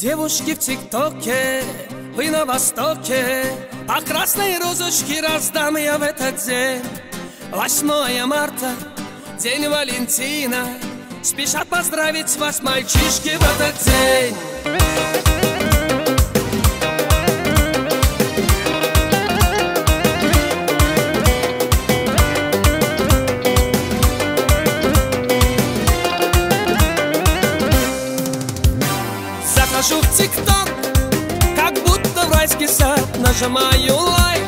Девушки в ТикТоке, вы на Востоке, по красной розочке раздам я в этот день. 8 марта, день Валентина, спешат поздравить вас мальчишки в этот день. Захожу в ТикТок, как будто в райский сад, нажимаю лайк,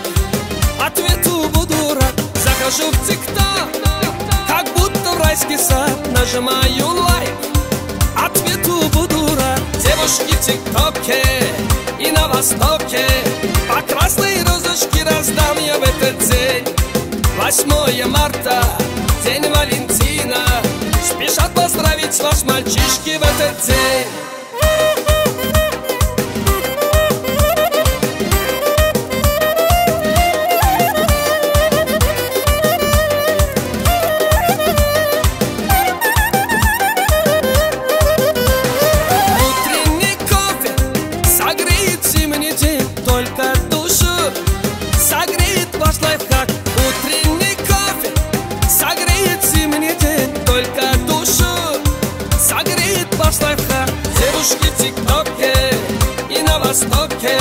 ответу буду рад. Захожу в ТикТок, как будто в райский сад, нажимаю лайк, ответу буду рад. Девушки в ТикТоке и на Востоке, по красной розочке раздам я в этот день. 8 марта, день Валентина, спешат поздравить вас мальчишки в этот день. Только душу согреет ваш лайфхак. Утренний кофе согреет зимний день. Только душу согреет ваш лайфхак. Девушки в ТикТоке и на Востоке,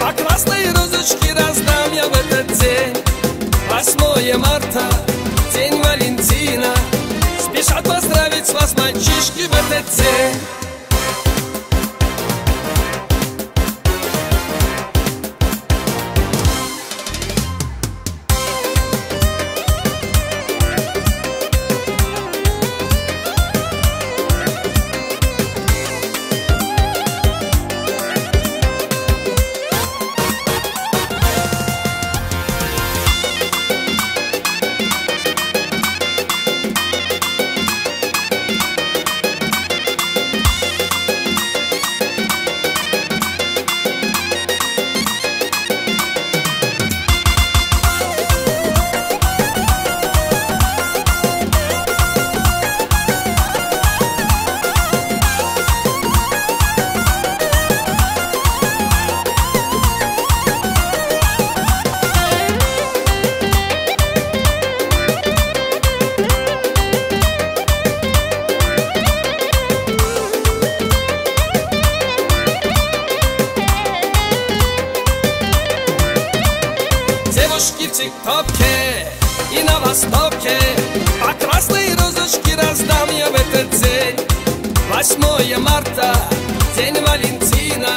по красной розочке раздам я в этот день. 8 марта, день Валентина, спешат поздравить вас мальчишки в этот день. Девушки в ТикТоке и на Востоке, по красной розочке раздам я в этот день. 8 марта, день Валентина,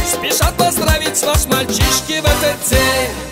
спешат поздравить вас мальчишки в этот день.